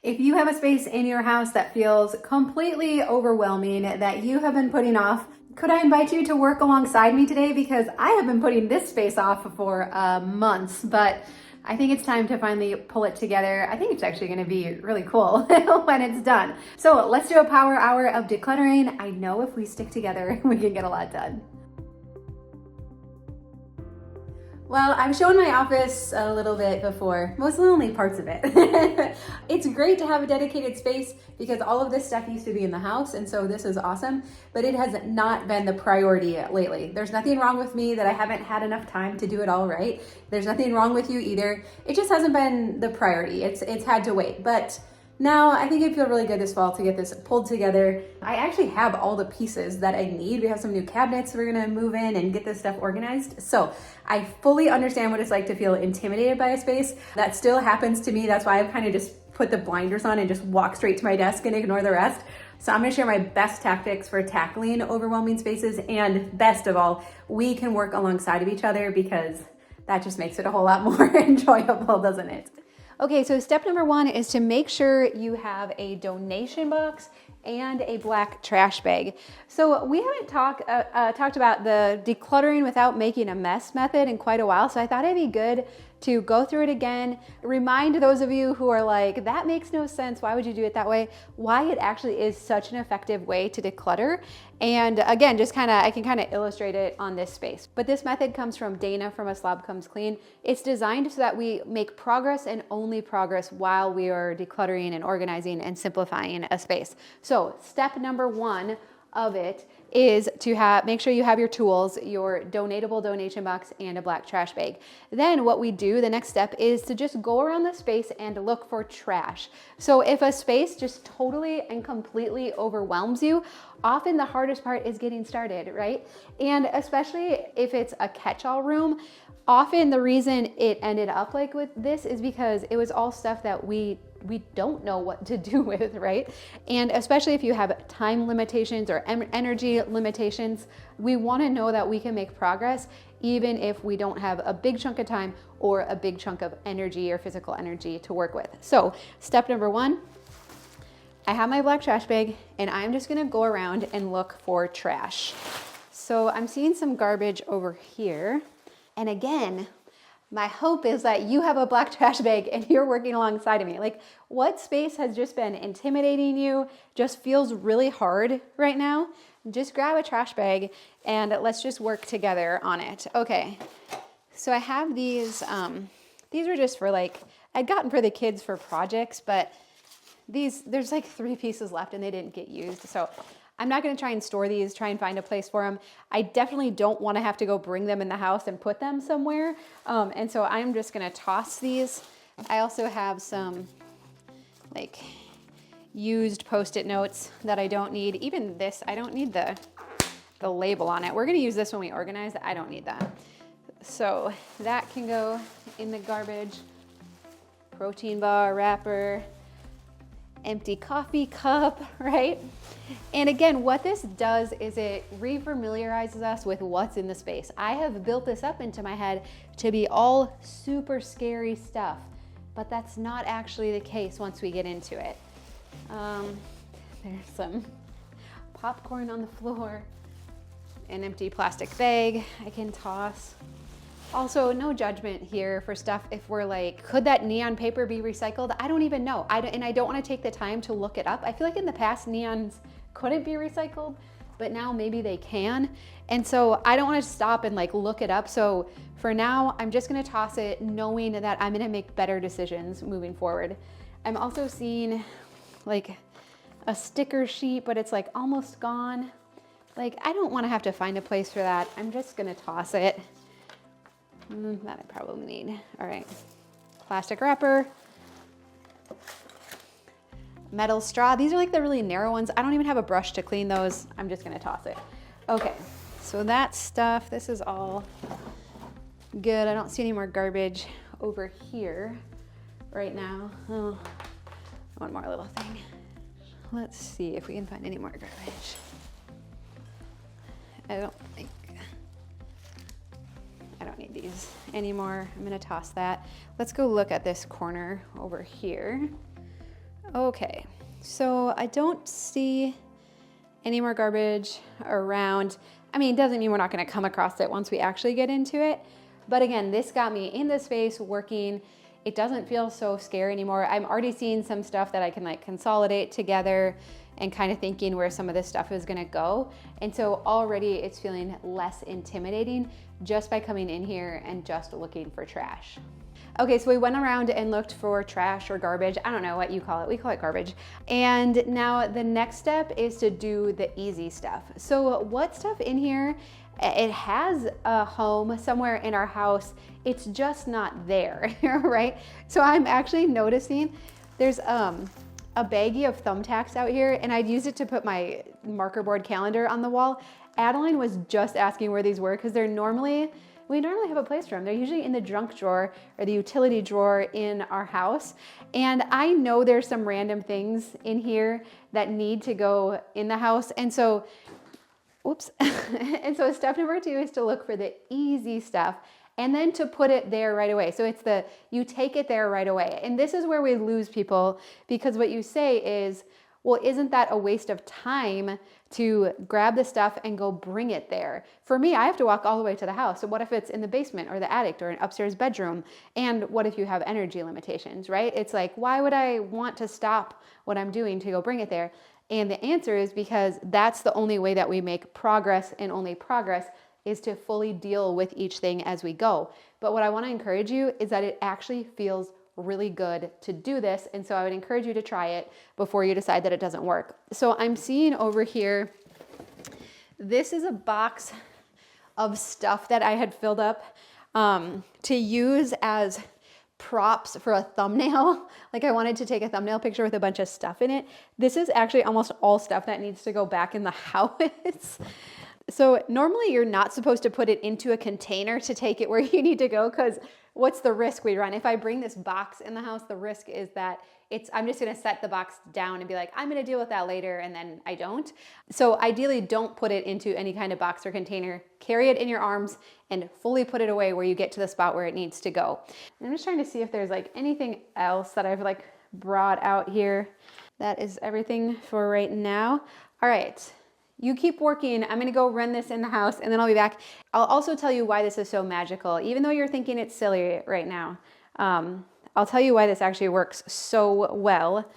If you have a space in your house that feels completely overwhelming that you have been putting off, could I invite you to work alongside me today? Because I have been putting this space off for months, but I think it's time to finally pull it together. I think it's actually going to be really cool when it's done. So let's do a power hour of decluttering. I know if we stick together, we can get a lot done. Well, I've shown my office a little bit before, mostly only parts of it. It's great to have a dedicated space because all of this stuff used to be in the house, and so this is awesome, but it has not been the priority lately. There's nothing wrong with me that I haven't had enough time to do it all right. There's nothing wrong with you either. It just hasn't been the priority. It's had to wait, but now, I think it'd feel really good this fall to get this pulled together. I actually have all the pieces that I need. We have some new cabinets we're gonna move in and get this stuff organized. So I fully understand what it's like to feel intimidated by a space. That still happens to me. That's why I've kind of just put the blinders on and just walk straight to my desk and ignore the rest. So I'm gonna share my best tactics for tackling overwhelming spaces. And best of all, we can work alongside of each other because that just makes it a whole lot more enjoyable, doesn't it? Okay, so step number one is to make sure you have a donation box and a black trash bag. So we haven't talked about the decluttering without making a mess method in quite a while, so I thought it'd be good to go through it again, remind those of you who are like, that makes no sense, why would you do it that way, why it actually is such an effective way to declutter. And again, just I can kind of illustrate it on this space. But this method comes from Dana from A Slob Comes Clean. It's designed so that we make progress and only progress while we are decluttering and organizing and simplifying a space. So step number one of it is to make sure you have your tools, your donatable donation box, and a black trash bag. Then what we do, the next step, is to just go around the space and look for trash. So if a space just totally and completely overwhelms you, often the hardest part is getting started, right? And especially if it's a catch-all room, often the reason it ended up like with this is because it was all stuff that we don't know what to do with, right? And especially if you have time limitations or energy limitations, we want to know that we can make progress even if we don't have a big chunk of time or a big chunk of energy or physical energy to work with. So step number one, I have my black trash bag and I'm just gonna go around and look for trash. So I'm seeing some garbage over here. And again, my hope is that you have a black trash bag and you're working alongside of me. Like, what space has just been intimidating you, just feels really hard right now? Just grab a trash bag and let's just work together on it. Okay, so I have these are just for I'd gotten for the kids for projects, but there's like 3 pieces left and they didn't get used. So I'm not gonna try and store these, try and find a place for them. I definitely don't wanna have to go bring them in the house and put them somewhere. And so I'm just gonna toss these. I also have some used Post-it notes that I don't need. Even this, I don't need the label on it. We're gonna use this when we organize. I don't need that. So that can go in the garbage. Protein bar, wrapper, empty coffee cup, right? And again, what this does is it refamiliarizes us with what's in the space. I have built this up into my head to be all super scary stuff, but that's not actually the case once we get into it. There's some popcorn on the floor, an empty plastic bag I can toss. Also, no judgment here for stuff if we're like, could that neon paper be recycled? I don't even know. And I don't want to take the time to look it up. I feel like in the past, neons couldn't be recycled, but now maybe they can. And so I don't want to stop and look it up. So for now, I'm just going to toss it knowing that I'm going to make better decisions moving forward. I'm also seeing a sticker sheet, but it's almost gone. I don't want to have to find a place for that. I'm just going to toss it. That I probably need. All right, plastic wrapper, metal straw. These are the really narrow ones. I don't even have a brush to clean those. I'm just gonna toss it. Okay, so that stuff, this is all good. I don't see any more garbage over here right now. Oh, one more little thing. Let's see if we can find any more garbage. I don't need these anymore. I'm gonna toss that. Let's go look at this corner over here. Okay, so I don't see any more garbage around. I mean, it doesn't mean we're not gonna come across it once we actually get into it. But again, this got me in the space working. It doesn't feel so scary anymore. I'm already seeing some stuff that I can like consolidate together and kind of thinking where some of this stuff is gonna go. And so already it's feeling less intimidating just by coming in here and just looking for trash. Okay, so we went around and looked for trash or garbage. I don't know what you call it. We call it garbage. And now the next step is to do the easy stuff. So what stuff in here, it has a home somewhere in our house. It's just not there, right? So I'm actually noticing there's a baggie of thumbtacks out here, and I'd use it to put my marker board calendar on the wall. Adeline was just asking where these were because we normally have a place for them. They're usually in the junk drawer or the utility drawer in our house. And I know there's some random things in here that need to go in the house. And so, whoops. And so step number 2 is to look for the easy stuff and then to put it there right away. So it's you take it there right away. And this is where we lose people, because what you say is, well, isn't that a waste of time to grab the stuff and go bring it there? For me, I have to walk all the way to the house. So what if it's in the basement or the attic or an upstairs bedroom? And what if you have energy limitations, right? It's like, why would I want to stop what I'm doing to go bring it there? And the answer is because that's the only way that we make progress, and only progress is to fully deal with each thing as we go. But what I want to encourage you is that it actually feels really good to do this. And so I would encourage you to try it before you decide that it doesn't work. So I'm seeing over here, this is a box of stuff that I had filled up to use as props for a thumbnail. Like I wanted to take a thumbnail picture with a bunch of stuff in it. This is actually almost all stuff that needs to go back in the house. So normally you're not supposed to put it into a container to take it where you need to go, because what's the risk we run? If I bring this box in the house, the risk is that I'm just gonna set the box down and be like, I'm gonna deal with that later, and then I don't. So ideally don't put it into any kind of box or container. Carry it in your arms and fully put it away where you get to the spot where it needs to go. And I'm just trying to see if there's like anything else that I've like brought out here. That is everything for right now. All right. You keep working. I'm going to go run this in the house and then I'll be back. I'll also tell you why this is so magical. Even though you're thinking it's silly right now, I'll tell you why this actually works so well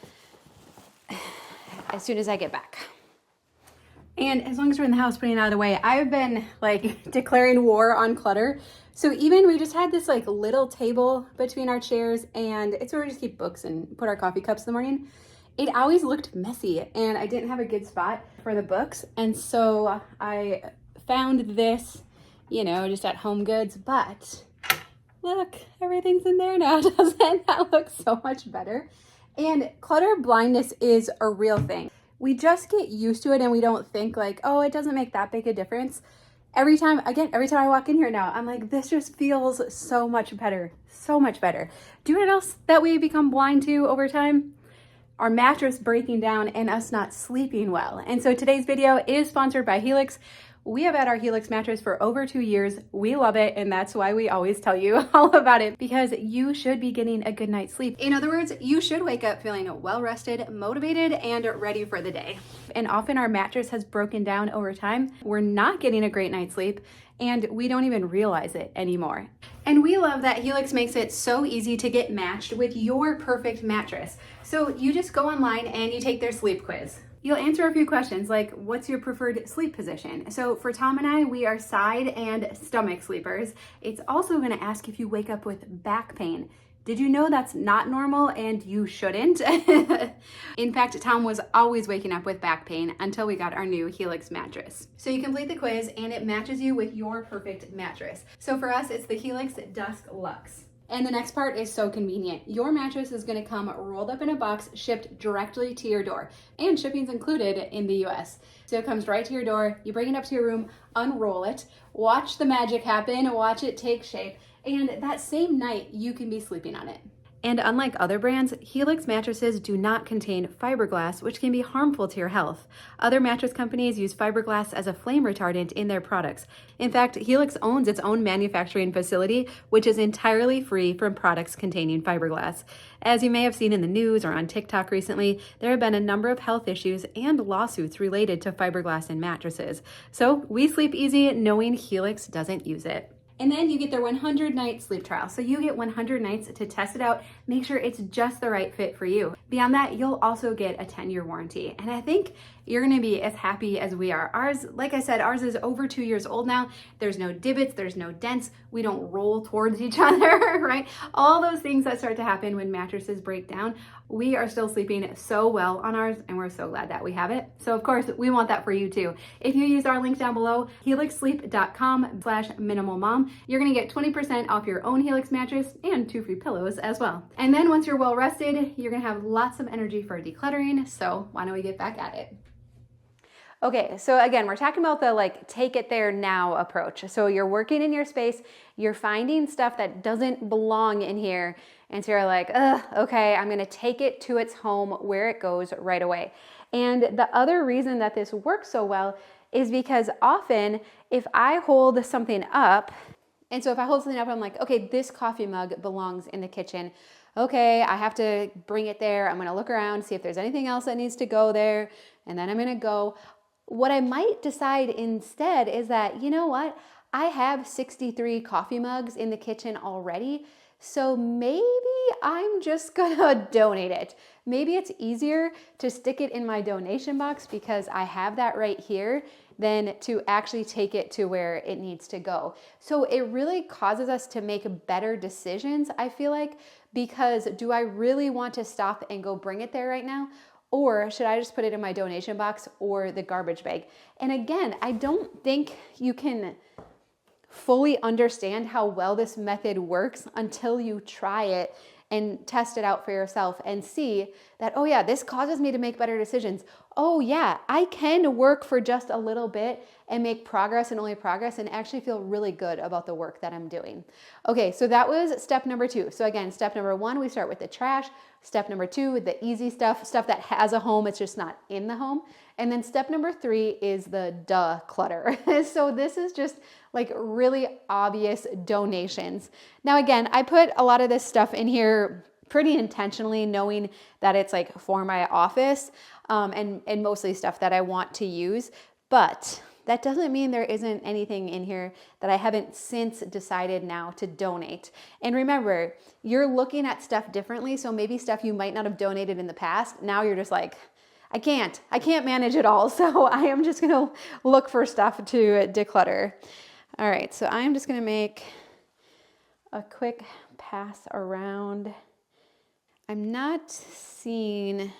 as soon as I get back. And as long as we're in the house putting it out of the way, I've been like declaring war on clutter. So even we just had this like little table between our chairs, and it's where we just keep books and put our coffee cups in the morning. It always looked messy and I didn't have a good spot for the books. And so I found this, just at Home Goods, but look, everything's in there now. Doesn't that look so much better? And clutter blindness is a real thing. We just get used to it and we don't think like, oh, it doesn't make that big a difference. Every time I walk in here now, I'm like, this just feels so much better, so much better. Do you know what else that we become blind to over time? Our mattress breaking down and us not sleeping well. And so today's video is sponsored by Helix. We have had our Helix mattress for over 2 years. We love it, and that's why we always tell you all about it, because you should be getting a good night's sleep. In other words, you should wake up feeling well-rested, motivated, and ready for the day. And often our mattress has broken down over time. We're not getting a great night's sleep, and we don't even realize it anymore. And we love that Helix makes it so easy to get matched with your perfect mattress. So you just go online and you take their sleep quiz. You'll answer a few questions like, what's your preferred sleep position? So for Tom and I, we are side and stomach sleepers. It's also gonna ask if you wake up with back pain. Did you know that's not normal and you shouldn't? In fact, Tom was always waking up with back pain until we got our new Helix mattress. So you complete the quiz and it matches you with your perfect mattress. So for us, it's the Helix Dusk Luxe. And the next part is so convenient. Your mattress is gonna come rolled up in a box, shipped directly to your door. And shipping's included in the US. So it comes right to your door, you bring it up to your room, unroll it, watch the magic happen, watch it take shape, and that same night you can be sleeping on it. And unlike other brands, Helix mattresses do not contain fiberglass, which can be harmful to your health. Other mattress companies use fiberglass as a flame retardant in their products. In fact, Helix owns its own manufacturing facility, which is entirely free from products containing fiberglass. As you may have seen in the news or on TikTok recently, there have been a number of health issues and lawsuits related to fiberglass in mattresses. So we sleep easy knowing Helix doesn't use it. And then you get their 100-night sleep trial. So you get 100 nights to test it out, make sure it's just the right fit for you. Beyond that, you'll also get a 10-year warranty. And I think you're gonna be as happy as we are. Ours, like I said, ours is over 2 years old now. There's no divots, there's no dents. We don't roll towards each other, right? All those things that start to happen when mattresses break down. We are still sleeping so well on ours, and we're so glad that we have it. So of course, we want that for you too. If you use our link down below, helixsleep.com/minimalmom, you're gonna get 20% off your own Helix mattress and 2 free pillows as well. And then once you're well rested, you're gonna have lots of energy for decluttering. So why don't we get back at it? Okay, so again, we're talking about the take it there now approach. So you're working in your space, you're finding stuff that doesn't belong in here, and so you're like, okay, I'm gonna take it to its home where it goes right away. And the other reason that this works so well is because often if I hold something up, and so if I hold something up, I'm like, okay, this coffee mug belongs in the kitchen. Okay, I have to bring it there. I'm gonna look around, see if there's anything else that needs to go there, and then I'm gonna go. What I might decide instead is that, you know what? I have 63 coffee mugs in the kitchen already, so maybe I'm just gonna donate it. Maybe it's easier to stick it in my donation box because I have that right here than to actually take it to where it needs to go. So it really causes us to make better decisions, I feel like, because do I really want to stop and go bring it there right now? Or should I just put it in my donation box or the garbage bag? And again, I don't think you can fully understand how well this method works until you try it and test it out for yourself and see that, oh yeah, this causes me to make better decisions. Oh yeah, I can work for just a little bit and make progress and only progress and actually feel really good about the work that I'm doing. Okay, so that was step number 2. So again, step number 1, we start with the trash. Step number 2, the easy stuff that has a home, it's just not in the home. And then step number 3 is the clutter. So this is just really obvious donations. Now again, I put a lot of this stuff in here pretty intentionally, knowing that it's for my office and mostly stuff that I want to use. But that doesn't mean there isn't anything in here that I haven't since decided now to donate. And remember, you're looking at stuff differently. So maybe stuff you might not have donated in the past. Now you're just like, I can't manage it all. So I am just gonna look for stuff to declutter. All right, so I'm just gonna make a quick pass around. I'm not seeing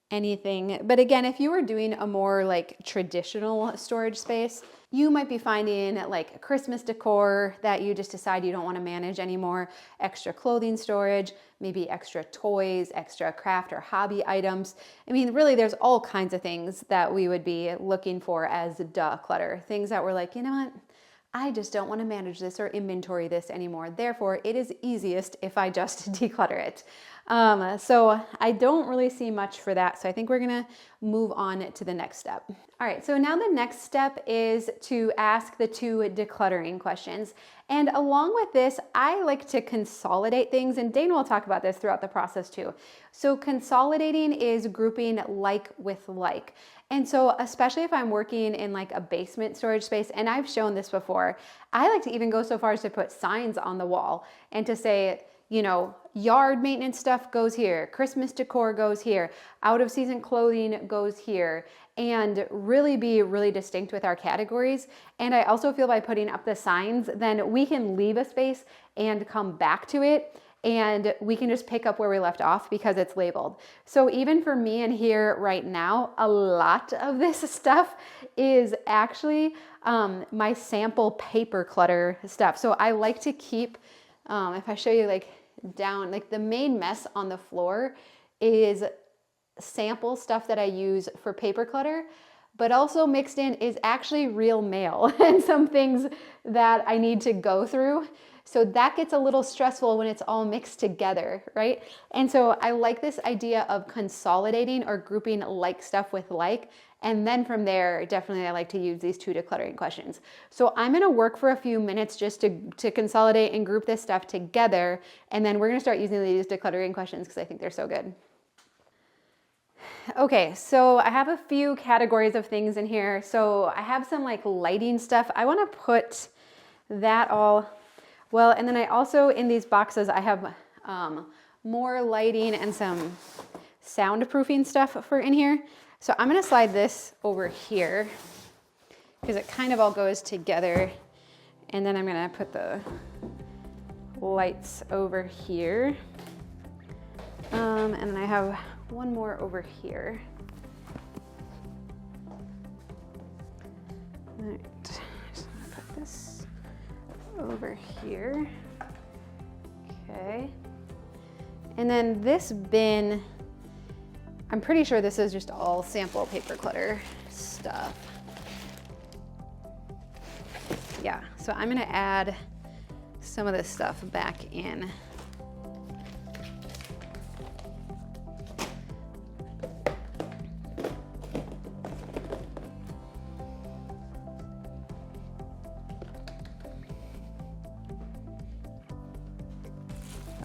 anything, but again, if you were doing a more traditional storage space, you might be finding Christmas decor that you just decide you don't want to manage anymore, extra clothing storage, maybe extra toys, extra craft or hobby items. I mean, really, there's all kinds of things that we would be looking for as clutter, things that we're like, you know what? I just don't want to manage this or inventory this anymore. Therefore, it is easiest if I just declutter it. So I don't really see much for that. So I think we're gonna move on to the next step. All right, so now the next step is to ask the 2 decluttering questions. And along with this, I like to consolidate things, and Dana will talk about this throughout the process too. So consolidating is grouping like with like. And so especially if I'm working in a basement storage space, and I've shown this before, I like to even go so far as to put signs on the wall and to say, yard maintenance stuff goes here, Christmas decor goes here, out of season clothing goes here, and really be really distinct with our categories. And I also feel by putting up the signs, then we can leave a space and come back to it, and we can just pick up where we left off because it's labeled. So even for me in here right now, a lot of this stuff is actually my sample paper clutter stuff. So I like to keep, if I show you down, the main mess on the floor is sample stuff that I use for paper clutter. but also mixed in is actually real mail and some things that I need to go through. So that gets a little stressful when it's all mixed together, right? And so I like this idea of consolidating or grouping like stuff with like. And then from there, definitely I like to use these 2 decluttering questions. So I'm gonna work for a few minutes just to consolidate and group this stuff together. And then we're gonna start using these decluttering questions because I think they're so good. Okay, so I have a few categories of things in here. So I have some like lighting stuff. I wanna put that all, well, and then I also, in these boxes, I have more lighting and some soundproofing stuff for in here. So I'm gonna slide this over here because it kind of all goes together. And then I'm gonna put the lights over here. And then I have one more over here. All right, just gonna put this over here. Okay. And then this bin, I'm pretty sure this is just all sample paper clutter stuff. Yeah, so I'm gonna add some of this stuff back in.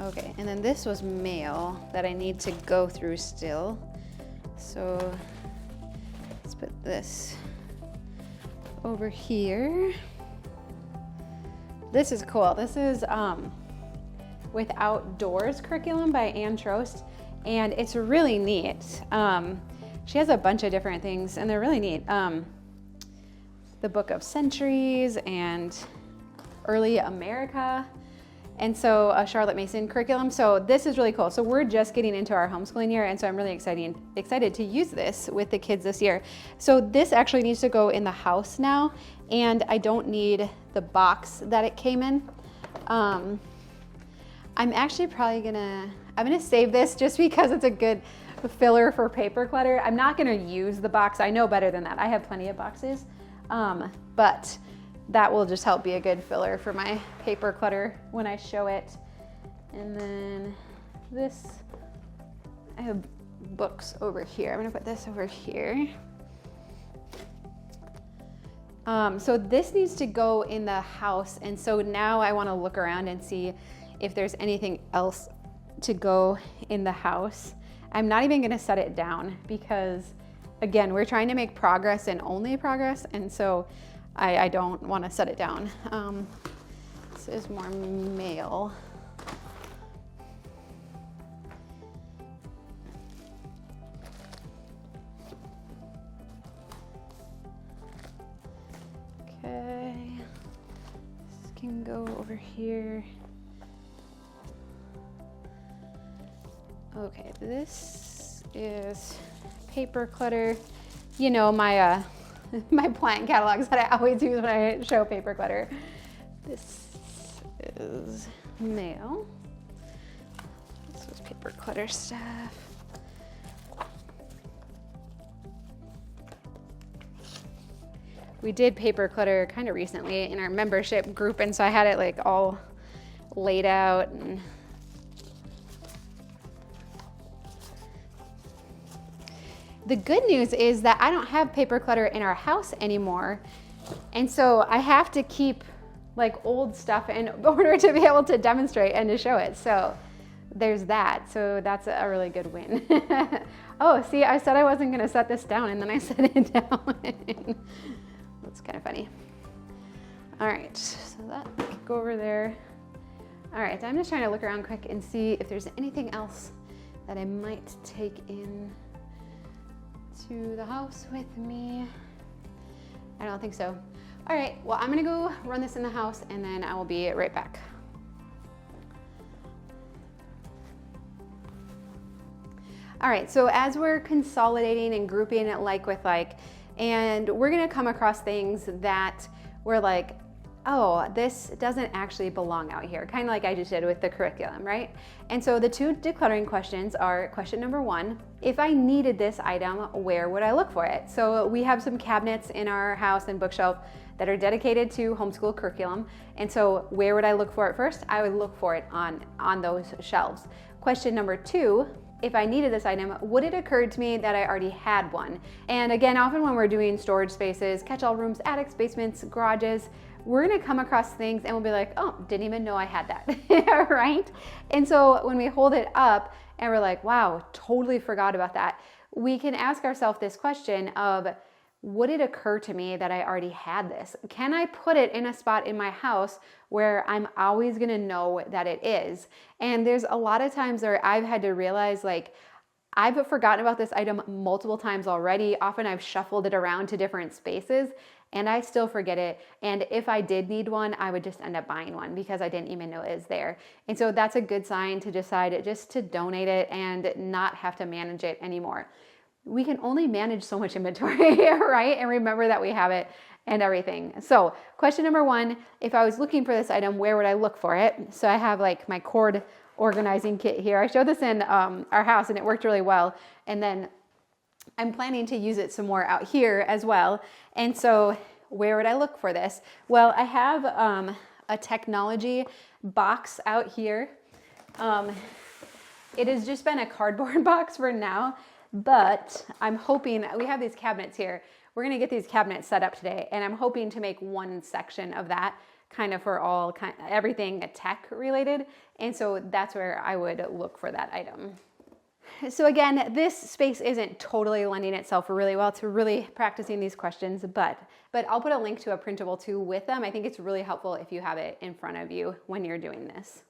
Okay, and then this was mail that I need to go through still. So let's put this over here. This is cool. This is Without Doors curriculum by Ann Trost, and it's really neat. She has a bunch of different things, and they're really neat. The Book of Centuries and Early America. And so a Charlotte Mason curriculum. So this is really cool. So we're just getting into our homeschooling year, and so I'm really excited to use this with the kids this year. So this actually needs to go in the house now, and I don't need the box that it came in. I'm actually probably I'm gonna save this just because it's a good filler for paper clutter. I'm not gonna use the box. I know better than that. I have plenty of boxes, but that will just help be a good filler for my paper clutter when I show it. And then this, I have books over here. I'm gonna put this over here. So this needs to go in the house. And so now I wanna look around and see if there's anything else to go in the house. I'm not even gonna set it down because again, we're trying to make progress and only progress. And so I don't want to set it down. This is more mail. Okay, this can go over here. Okay, this is paper clutter. You know, my my plant catalogs that I always use when I show paper clutter. This is mail. This was paper clutter stuff. We did paper clutter kind of recently in our membership group, and so I had it like all laid out. And the good news is that I don't have paper clutter in our house anymore. And so I have to keep like old stuff in order to be able to demonstrate and to show it. So there's that. So that's a really good win. Oh, see, I said I wasn't gonna set this down and then I set it down. That's kind of funny. All right, so that can go over there. All right, I'm just trying to look around quick and see if there's anything else that I might take in to the house with me. I don't think so. All right, well, I'm gonna go run this in the house and then I will be right back. All right, so as we're consolidating and grouping it like with like, and we're gonna come across things that we're like, oh, this doesn't actually belong out here, kind of like I just did with the curriculum, right? And so the two decluttering questions are question number one, if I needed this item, where would I look for it? So we have some cabinets in our house and bookshelf that are dedicated to homeschool curriculum. And so where would I look for it first? I would look for it on those shelves. Question number two, if I needed this item, would it occur to me that I already had one? And again, often when we're doing storage spaces, catch-all rooms, attics, basements, garages, we're gonna come across things and we'll be like, oh, didn't even know I had that, right? And so when we hold it up and we're like, wow, totally forgot about that, we can ask ourselves this question of, would it occur to me that I already had this? Can I put it in a spot in my house where I'm always gonna know that it is? And there's a lot of times where I've had to realize, like, I've forgotten about this item multiple times already. Often I've shuffled it around to different spaces and I still forget it. And if I did need one, I would just end up buying one because I didn't even know it was there. And so that's a good sign to decide just to donate it and not have to manage it anymore. We can only manage so much inventory, right? And remember that we have it and everything. So question number one, if I was looking for this item, where would I look for it? So I have like my cord organizing kit here. I showed this in our house and it worked really well. And then I'm planning to use it some more out here as well. And so where would I look for this? Well, I have a technology box out here. It has just been a cardboard box for now. But I'm hoping, we have these cabinets here. We're gonna get these cabinets set up today, and I'm hoping to make one section of that kind of for everything tech related. And so that's where I would look for that item. So again, this space isn't totally lending itself really well to really practicing these questions, but I'll put a link to a printable too with them. I think it's really helpful if you have it in front of you when you're doing this.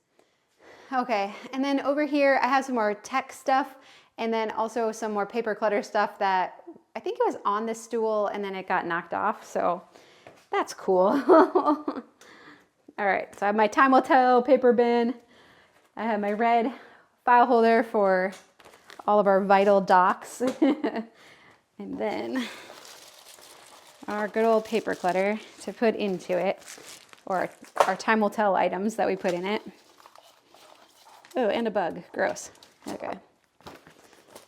Okay, and then over here, I have some more tech stuff. And then also some more paper clutter stuff that I think it was on this stool and then it got knocked off. So that's cool. All right, so I have my Time Will Tell paper bin. I have my red file holder for all of our vital docs. And then our good old paper clutter to put into it, or our Time Will Tell items that we put in it. Oh, and a bug, gross. Okay.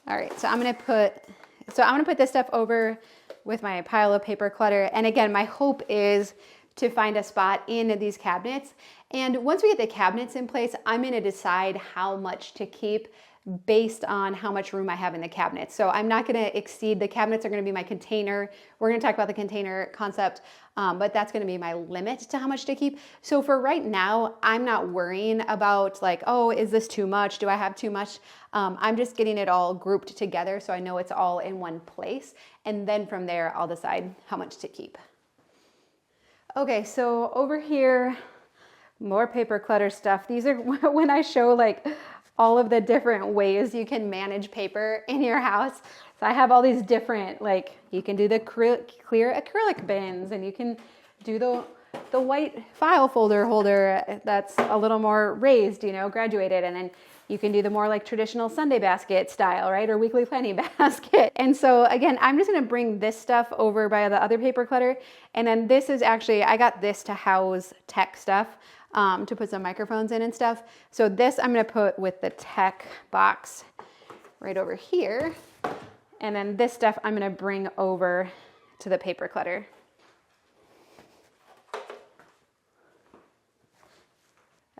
All right, so I'm gonna put this stuff over with my pile of paper clutter. And again, my hope is to find a spot in these cabinets. And once we get the cabinets in place, I'm gonna decide how much to keep based on how much room I have in the cabinets. So I'm not gonna exceed, the cabinets are gonna be my container. We're gonna talk about the container concept, but that's gonna be my limit to how much to keep. So for right now, I'm not worrying about like, oh, is this too much? Do I have too much? I'm just getting it all grouped together so I know it's all in one place. And then from there, I'll decide how much to keep. Okay, so over here, more paper clutter stuff. These are when I show like all of the different ways you can manage paper in your house. So I have all these different, like you can do the clear acrylic bins, and you can do the white file folder holder that's a little more raised, graduated, and then you can do the more like traditional Sunday basket style, right? Or weekly planning basket. And so again, I'm just gonna bring this stuff over by the other paper clutter. And then this is actually, I got this to house tech stuff, to put some microphones in and stuff. So this I'm gonna put with the tech box right over here. And then this stuff I'm gonna bring over to the paper clutter.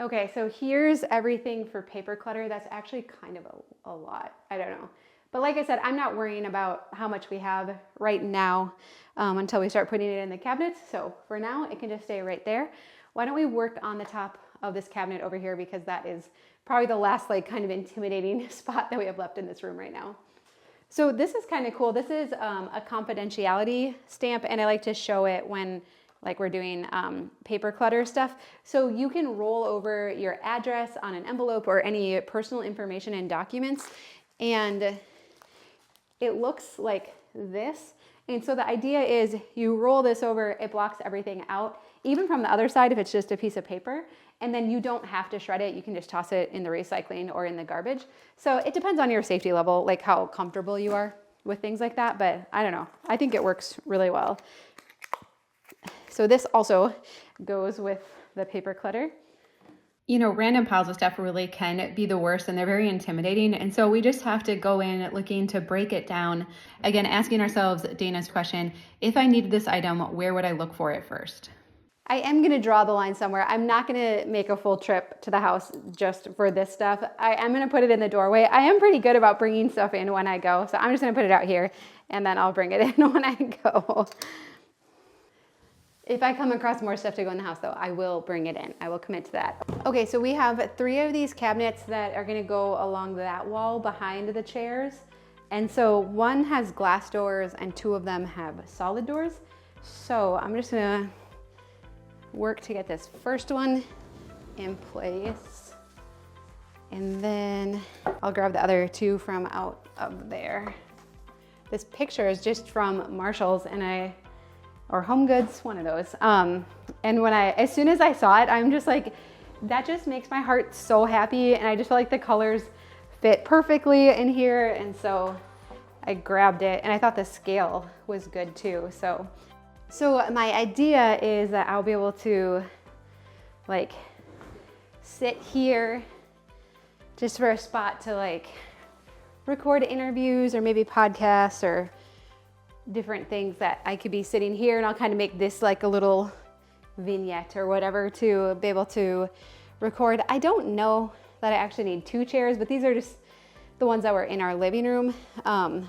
Okay, so here's everything for paper clutter. That's actually kind of a lot. I don't know. But like I said, I'm not worrying about how much we have right now until we start putting it in the cabinets. So for now, it can just stay right there. Why don't we work on the top of this cabinet over here, because that is probably the last like kind of intimidating spot that we have left in this room right now. So this is kind of cool. This is a confidentiality stamp, and I like to show it when like we're doing paper clutter stuff. So you can roll over your address on an envelope or any personal information in documents, and it looks like this. And so the idea is you roll this over, it blocks everything out, even from the other side if it's just a piece of paper, and then you don't have to shred it. You can just toss it in the recycling or in the garbage. So it depends on your safety level, like how comfortable you are with things like that, but I don't know. I think it works really well. So this also goes with the paper clutter. You know, random piles of stuff really can be the worst, and they're very intimidating. And so we just have to go in looking to break it down. Again, asking ourselves Dana's question, if I needed this item, where would I look for it first? I am going to draw the line somewhere. I'm not going to make a full trip to the house just for this stuff. I am going to put it in the doorway. I am pretty good about bringing stuff in when I go. So I'm just going to put it out here and then I'll bring it in when I go. If I come across more stuff to go in the house though, I will bring it in. I will commit to that. Okay, so we have 3 of these cabinets that are going to go along that wall behind the chairs. And so 1 has glass doors and 2 of them have solid doors. So I'm just going to work to get this first one in place, and then I'll grab the other 2 from out of there. This picture is just from Marshall's or Home Goods, one of those. And as soon as I saw it, I'm just like, that just makes my heart so happy, and I just feel like the colors fit perfectly in here, and so I grabbed it, and I thought the scale was good too. So my idea is that I'll be able to like sit here just for a spot to like record interviews or maybe podcasts or different things that I could be sitting here, and I'll kind of make this like a little vignette or whatever to be able to record. I don't know that I actually need 2 chairs, but these are just the ones that were in our living room.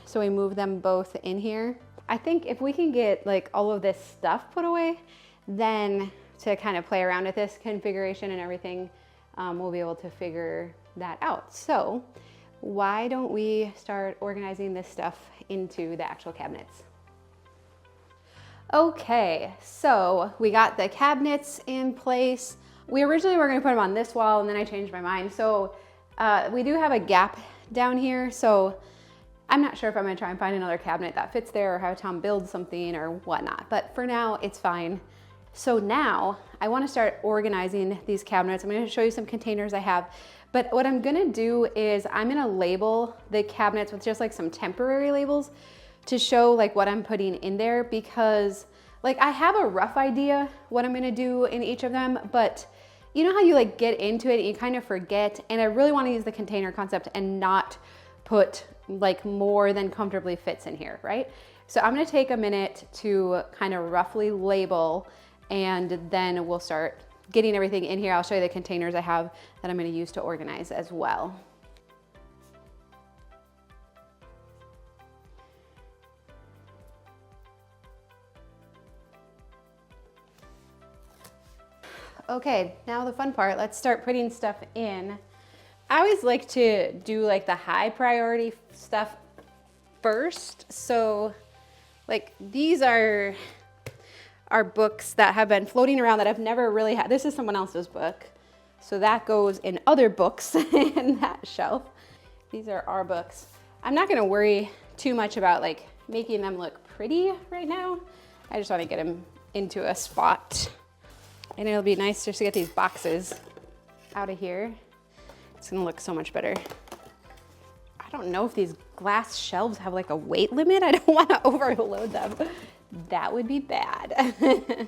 So we moved them both in here. I think if we can get like all of this stuff put away, then to kind of play around with this configuration and everything, we'll be able to figure that out. So why don't we start organizing this stuff into the actual cabinets? Okay, so we got the cabinets in place. We originally were gonna put them on this wall, and then I changed my mind. So we do have a gap down here, so I'm not sure if I'm gonna try and find another cabinet that fits there or have Tom build something or whatnot, but for now it's fine. So now I wanna start organizing these cabinets. I'm gonna show you some containers I have, but what I'm gonna do is I'm gonna label the cabinets with just like some temporary labels to show like what I'm putting in there, because like I have a rough idea what I'm gonna do in each of them, but you know how you like get into it and you kind of forget, and I really wanna use the container concept and not put like more than comfortably fits in here, right? So I'm gonna take a minute to kind of roughly label, and then we'll start getting everything in here. I'll show you the containers I have that I'm gonna use to organize as well. Okay, now the fun part, let's start putting stuff in. I always like to do like the high priority stuff first. So like these are books that have been floating around that I've never really had. This is someone else's book. So that goes in other books in that shelf. These are our books. I'm not gonna worry too much about like making them look pretty right now. I just wanna get them into a spot. And it'll be nice just to get these boxes out of here. It's gonna look so much better. I don't know if these glass shelves have like a weight limit. I don't wanna overload them. That would be bad.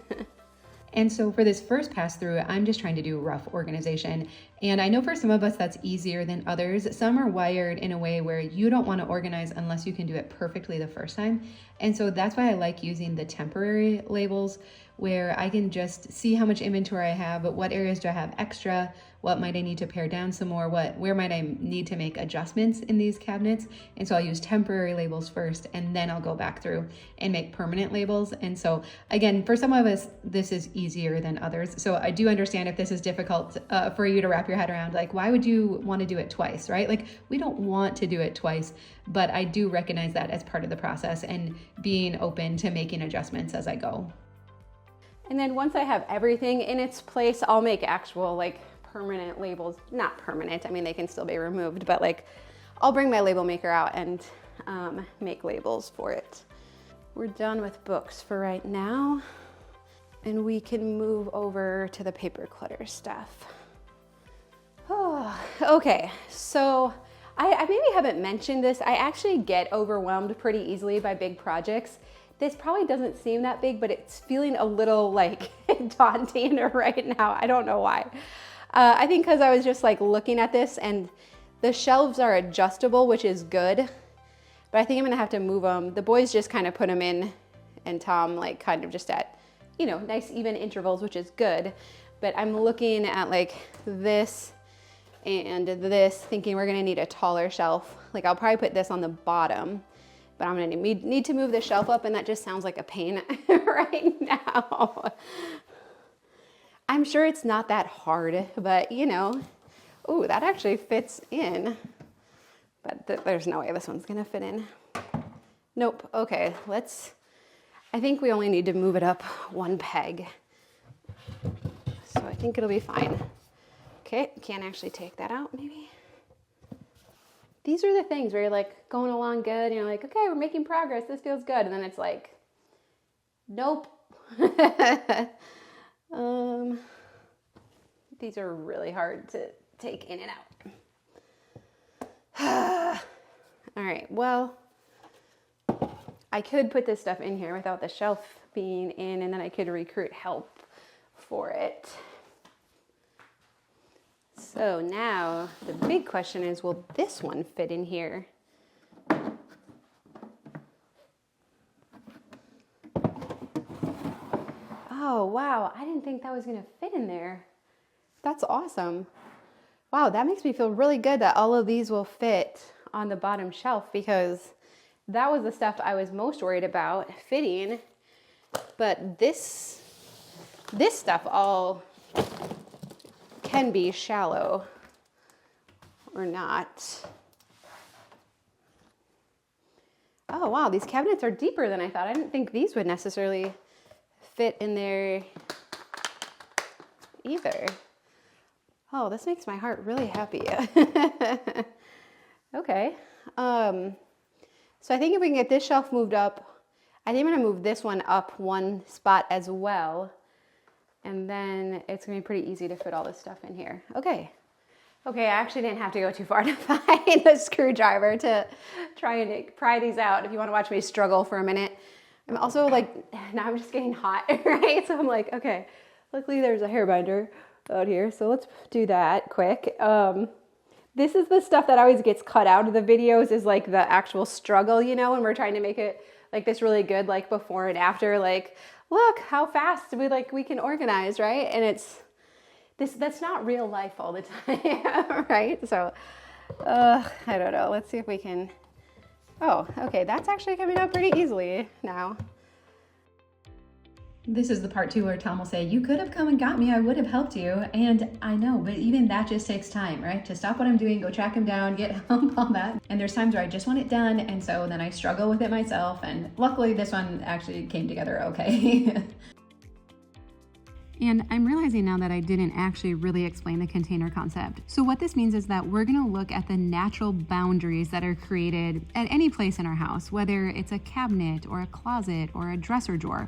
And so for this first pass through, I'm just trying to do rough organization. And I know for some of us that's easier than others. Some are wired in a way where you don't want to organize unless you can do it perfectly the first time. And so that's why I like using the temporary labels, where I can just see how much inventory I have, but what areas do I have extra? What might I need to pare down some more? Where might I need to make adjustments in these cabinets? And so I'll use temporary labels first, and then I'll go back through and make permanent labels. And so again, for some of us, this is easier than others. So I do understand if this is difficult for you to wrap your head around, like, why would you want to do it twice, right? Like, we don't want to do it twice, but I do recognize that as part of the process and being open to making adjustments as I go. And then once I have everything in its place, I'll make actual like permanent labels. Not permanent, I mean, they can still be removed, but like I'll bring my label maker out and make labels for it. We're done with books for right now, and we can move over to the paper clutter stuff. Oh, okay, so I maybe haven't mentioned this. I actually get overwhelmed pretty easily by big projects. this probably doesn't seem that big, but it's feeling a little like daunting right now. I don't know why. I think because I was just like looking at this, and the shelves are adjustable, which is good, but I think I'm gonna have to move them. The boys just kind of put them in, and Tom like kind of just at, you know, nice even intervals, which is good. But I'm looking at like this and this, thinking we're gonna need a taller shelf. Like I'll probably put this on the bottom, but I'm gonna need to move the shelf up, and that just sounds like a pain right now. I'm sure it's not that hard, but you know, ooh, that actually fits in, but there's no way this one's gonna fit in. Nope, okay, I think we only need to move it up one peg. So I think it'll be fine. Okay, can't actually take that out maybe. These are the things where you're like going along good and you're like, okay, we're making progress, this feels good. And then it's like, nope. These are really hard to take in and out. All right, well, I could put this stuff in here without the shelf being in, and then I could recruit help for it. So now the big question is, will this one fit in here? Oh, wow, I didn't think that was gonna fit in there. That's awesome. Wow, that makes me feel really good that all of these will fit on the bottom shelf, because that was the stuff I was most worried about fitting. But this stuff all can be shallow or not. Oh wow, these cabinets are deeper than I thought. I didn't think these would necessarily fit in there either. Oh, this makes my heart really happy. Okay. So I think if we can get this shelf moved up, I think I'm gonna move this one up one spot as well. And then it's gonna be pretty easy to fit all this stuff in here. Okay. Okay, I actually didn't have to go too far to find a screwdriver to try and pry these out. If you wanna watch me struggle for a minute. I'm also like, now I'm just getting hot, right? So I'm like, okay, luckily there's a hair binder out here. So let's do that quick. This is the stuff that always gets cut out of the videos, is like the actual struggle, you know, when we're trying to make it like this really good, like before and after, like, look how fast we can organize, right? And that's not real life all the time, right? So, I don't know. Let's see if we can, oh, okay. That's actually coming out pretty easily now. This is the part 2 where Tom will say, you could have come and got me, I would have helped you. And I know, but even that just takes time, right? To stop what I'm doing, go track him down, get help, all that. And there's times where I just want it done, and so then I struggle with it myself. And luckily this one actually came together okay. And I'm realizing now that I didn't actually really explain the container concept. So what this means is that we're gonna look at the natural boundaries that are created at any place in our house, whether it's a cabinet or a closet or a dresser drawer.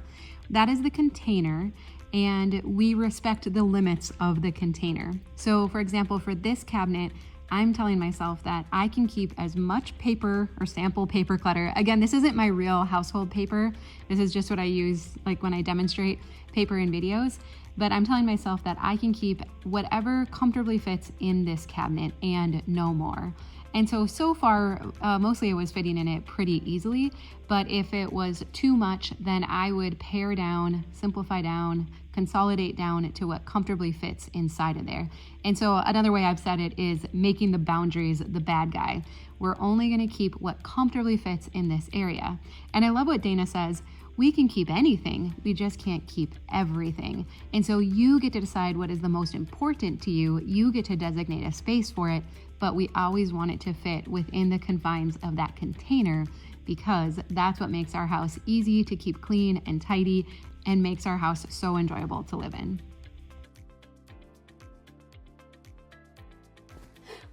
That is the container, and we respect the limits of the container. So for example, for this cabinet, I'm telling myself that I can keep as much paper or sample paper clutter. Again, this isn't my real household paper. This is just what I use like when I demonstrate paper in videos. But I'm telling myself that I can keep whatever comfortably fits in this cabinet and no more. And so far, mostly it was fitting in it pretty easily. But if it was too much, then I would pare down, simplify down, consolidate down to what comfortably fits inside of there. And so another way I've said it is making the boundaries the bad guy. We're only gonna keep what comfortably fits in this area. And I love what Dana says, we can keep anything, we just can't keep everything. And so you get to decide what is the most important to you. You get to designate a space for it, but we always want it to fit within the confines of that container, because that's what makes our house easy to keep clean and tidy and makes our house so enjoyable to live in.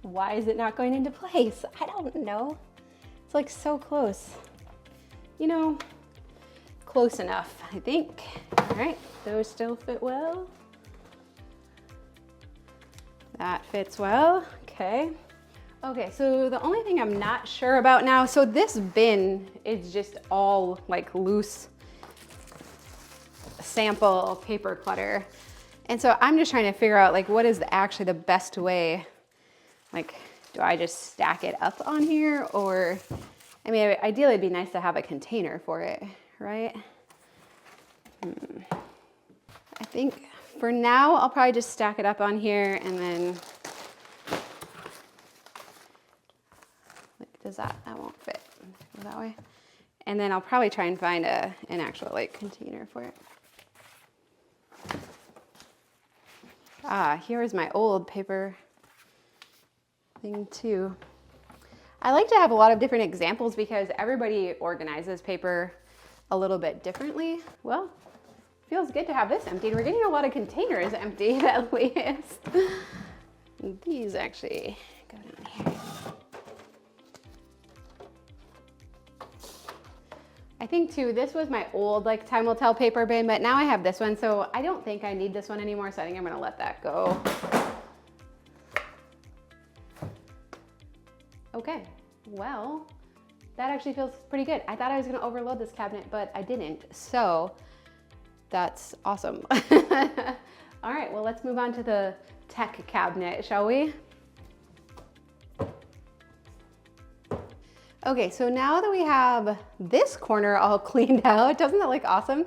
Why is it not going into place? I don't know. It's like so close. You know, close enough, I think. All right, those still fit well. That fits well, okay. Okay, so the only thing I'm not sure about now, so this bin is just all like loose sample paper clutter. And so I'm just trying to figure out like what is actually the best way. Like, do I just stack it up on here, or, I mean, ideally it'd be nice to have a container for it, right? I think for now, I'll probably just stack it up on here, and then, like, that won't fit that way. And then I'll probably try and find an actual like container for it. Here is my old paper thing too. I like to have a lot of different examples because everybody organizes paper a little bit differently. Well, feels good to have this emptied. We're getting a lot of containers emptied at least. These actually go down here. I think too, this was my old like Time Will Tell paper bin, but now I have this one, so I don't think I need this one anymore, so I think I'm gonna let that go. Okay, well, that actually feels pretty good. I thought I was gonna overload this cabinet, but I didn't, so that's awesome. All right, well, let's move on to the tech cabinet, shall we? Okay, so now that we have this corner all cleaned out, doesn't that look awesome?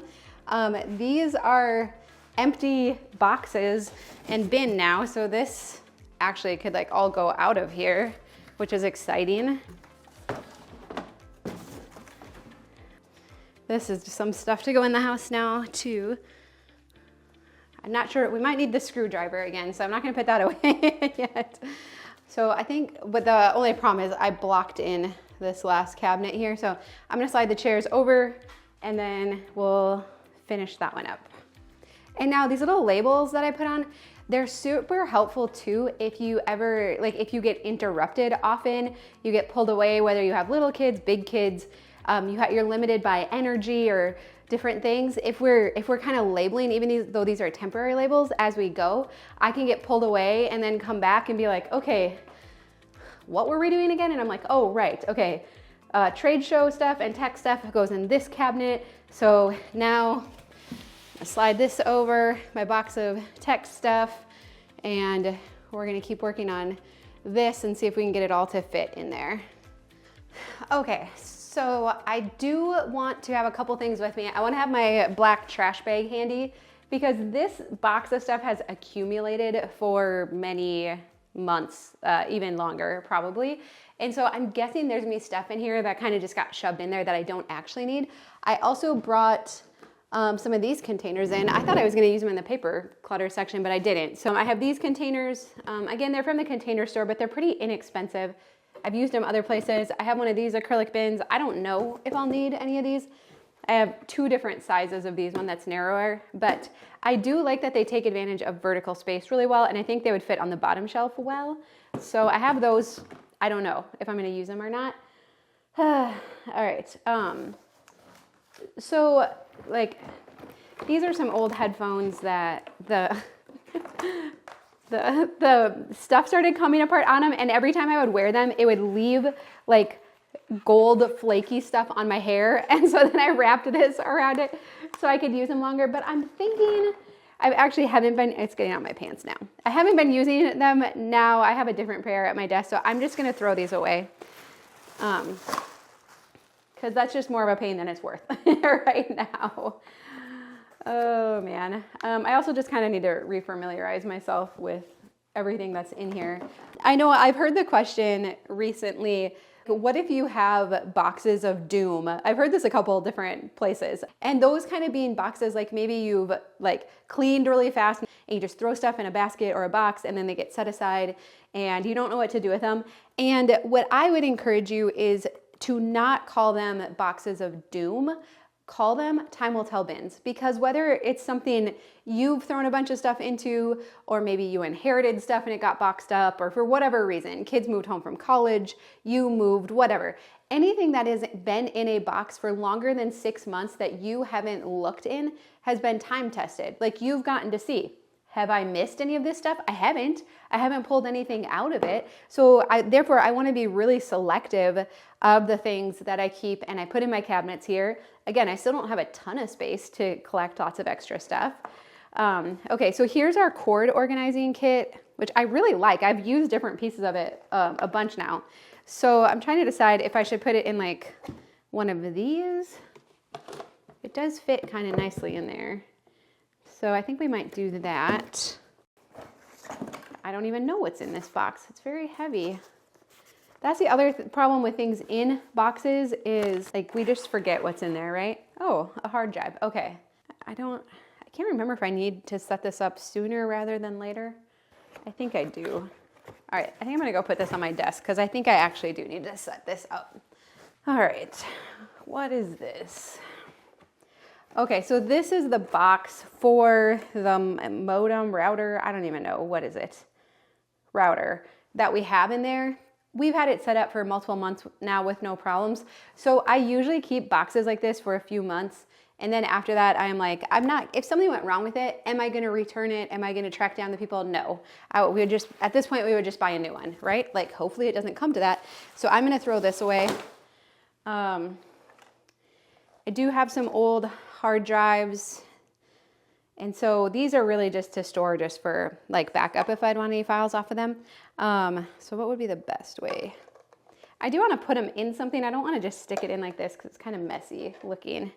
These are empty boxes and bin now, so this actually could like all go out of here, which is exciting. This is just some stuff to go in the house now too. I'm not sure, we might need the screwdriver again, so I'm not gonna put that away yet. So I think, but the only problem is I blocked in this last cabinet here. So I'm gonna slide the chairs over and then we'll finish that one up. And now these little labels that I put on, they're super helpful too if you ever, like if you get interrupted often, you get pulled away, whether you have little kids, big kids, you're limited by energy or different things. If we're kind of labeling, even though these are temporary labels, as we go, I can get pulled away and then come back and be like, okay, what were we doing again? And I'm like, oh, right, okay. Trade show stuff and tech stuff goes in this cabinet. So now I slide this over, my box of tech stuff, and we're gonna keep working on this and see if we can get it all to fit in there. Okay, so I do want to have a couple things with me. I wanna have my black trash bag handy because this box of stuff has accumulated for many months, even longer probably. And so I'm guessing there's gonna be stuff in here that kind of just got shoved in there that I don't actually need. I also brought some of these containers in. I thought I was gonna use them in the paper clutter section, but I didn't. So I have these containers. Again, they're from the Container Store, but they're pretty inexpensive. I've used them other places. I have one of these acrylic bins. I don't know if I'll need any of these. I have two different sizes of these, one that's narrower, but I do like that they take advantage of vertical space really well, and I think they would fit on the bottom shelf well. So I have those. I don't know if I'm gonna use them or not. All right, so like, these are some old headphones that the stuff started coming apart on them, and every time I would wear them, it would leave like gold flaky stuff on my hair, and so then I wrapped this around it so I could use them longer. But I'm thinking, it's getting on my pants now. I haven't been using them now. I have a different pair at my desk, so I'm just gonna throw these away because that's just more of a pain than it's worth right now. Oh man. I also just kind of need to refamiliarize myself with everything that's in here. I know I've heard the question recently, what if you have boxes of doom? I've heard this a couple different places. And those kind of being boxes, like maybe you've like cleaned really fast and you just throw stuff in a basket or a box and then they get set aside and you don't know what to do with them. And what I would encourage you is to not call them boxes of doom. Call them Time Will Tell bins, because whether it's something you've thrown a bunch of stuff into, or maybe you inherited stuff and it got boxed up, or for whatever reason, kids moved home from college, you moved, whatever. Anything that has been in a box for longer than 6 months that you haven't looked in has been time tested. Like you've gotten to see, have I missed any of this stuff? I haven't. I haven't pulled anything out of it. So therefore, I want to be really selective of the things that I keep and I put in my cabinets here. Again, I still don't have a ton of space to collect lots of extra stuff. Okay, so here's our cord organizing kit, which I really like. I've used different pieces of it a bunch now. So I'm trying to decide if I should put it in like one of these. It does fit kind of nicely in there. So I think we might do that. I don't even know what's in this box. It's very heavy. That's the other problem with things in boxes is like we just forget what's in there, right? Oh, a hard drive. Okay. I can't remember if I need to set this up sooner rather than later. I think I do. All right, I think I'm gonna go put this on my desk because I think I actually do need to set this up. All right, what is this? Okay, so this is the box for the modem router. I don't even know, what is it? Router that we have in there. We've had it set up for multiple months now with no problems. So I usually keep boxes like this for a few months. And then after that, I'm like, if something went wrong with it, am I gonna return it? Am I gonna track down the people? No. At this point, we would just buy a new one, right? Like, hopefully it doesn't come to that. So I'm gonna throw this away. I do have some old hard drives. And so these are really just to store just for like backup if I'd want any files off of them. So what would be the best way? I do wanna put them in something. I don't wanna just stick it in like this because it's kind of messy looking.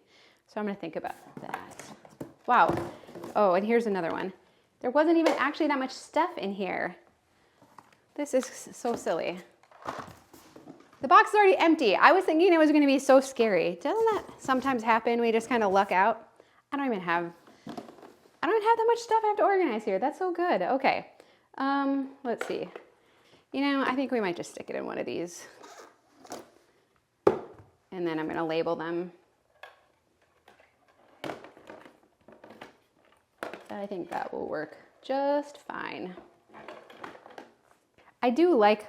So I'm gonna think about that. Wow. Oh, and here's another one. There wasn't even actually that much stuff in here. This is so silly. The box is already empty. I was thinking it was gonna be so scary. Doesn't that sometimes happen? We just kind of luck out. I don't even have that much stuff I have to organize here. That's so good. Okay. Let's see. You know, I think we might just stick it in one of these. And then I'm gonna label them. I think that will work just fine. I do like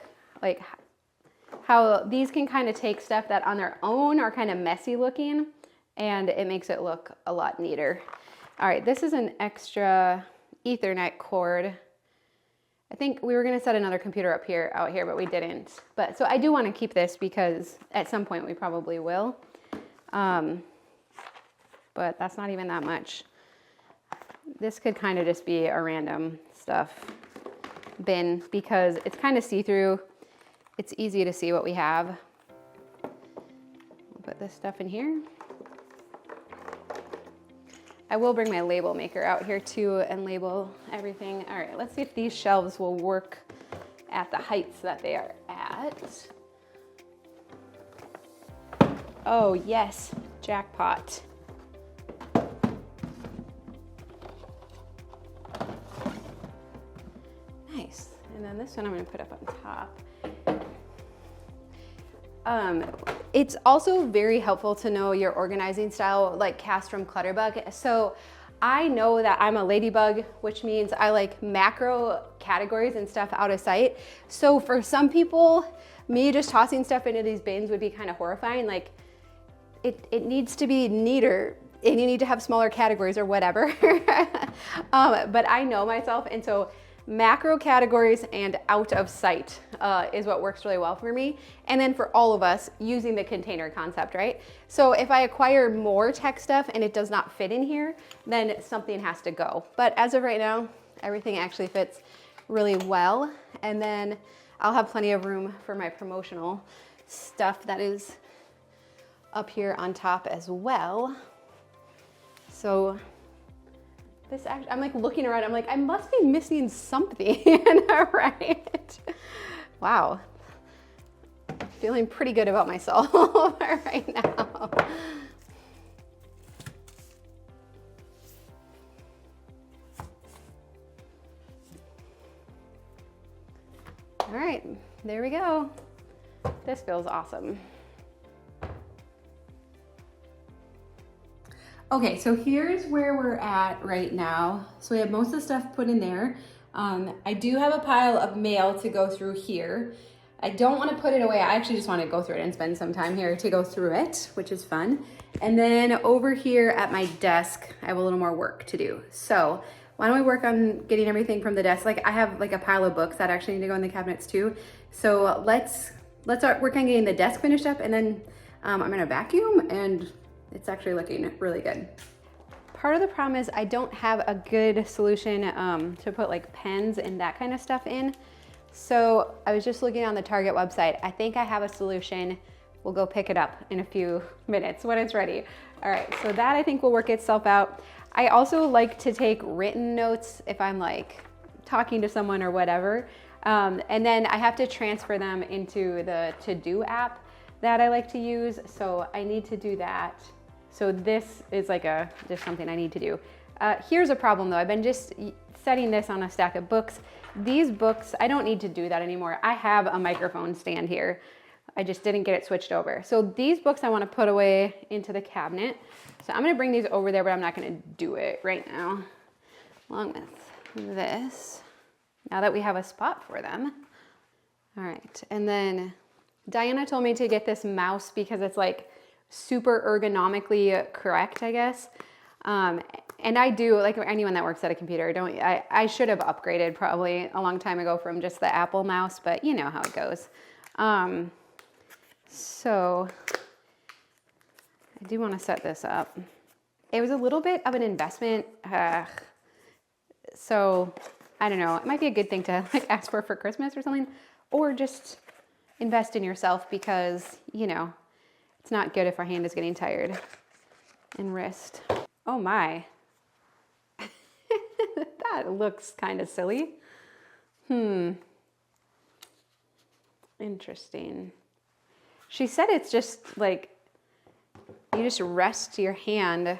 how these can kind of take stuff that on their own are kind of messy looking and it makes it look a lot neater. All right, this is an extra Ethernet cord. I think we were gonna set another computer out here, but we didn't. But so I do want to keep this because at some point we probably will. But that's not even that much. This could kind of just be a random stuff bin because it's kind of see-through. It's easy to see what we have. I'll put this stuff in here. I will bring my label maker out here too and label everything. All right, let's see if these shelves will work at the heights that they are at. Oh yes, jackpot. Nice, and then this one I'm gonna put up on top. It's also very helpful to know your organizing style, like Cass from Clutterbug. So I know that I'm a ladybug, which means I like macro categories and stuff out of sight. So for some people, me just tossing stuff into these bins would be kind of horrifying. Like it needs to be neater and you need to have smaller categories or whatever. But I know myself, and so macro categories and out of sight is what works really well for me. And then for all of us, using the container concept, right? So if I acquire more tech stuff and it does not fit in here, then something has to go. But as of right now, everything actually fits really well. And then I'll have plenty of room for my promotional stuff that is up here on top as well. So this actually, I'm like looking around, I'm like, I must be missing something, right? Wow. Feeling pretty good about myself right now. All right, there we go. This feels awesome. Okay, so here's where we're at right now. So we have most of the stuff put in there. I do have a pile of mail to go through here. I don't want to put it away. I actually just want to go through it and spend some time here to go through it, which is fun. And then over here at my desk, I have a little more work to do. So why don't we work on getting everything from the desk? Like I have like a pile of books that actually need to go in the cabinets too. So let's start working on getting the desk finished up, and then I'm gonna vacuum, and it's actually looking really good. Part of the problem is I don't have a good solution to put like pens and that kind of stuff in. So I was just looking on the Target website. I think I have a solution. We'll go pick it up in a few minutes when it's ready. All right, so that I think will work itself out. I also like to take written notes if I'm like talking to someone or whatever. And then I have to transfer them into the to-do app that I like to use. So I need to do that. So this is like just something I need to do. Here's a problem though. I've been just setting this on a stack of books. These books, I don't need to do that anymore. I have a microphone stand here. I just didn't get it switched over. So these books I want to put away into the cabinet. So I'm going to bring these over there, but I'm not going to do it right now. Along with this, now that we have a spot for them. All right, and then Diana told me to get this mouse because it's like super ergonomically correct, I guess. And I do, like anyone that works at a computer, I should have upgraded probably a long time ago from just the Apple mouse, but you know how it goes. So I do want to set this up. It was a little bit of an investment. So I don't know, it might be a good thing to like ask for Christmas or something, or just invest in yourself because, you know, it's not good if our hand is getting tired and wrist. Oh my, that looks kind of silly. Interesting. She said it's just like, you just rest your hand.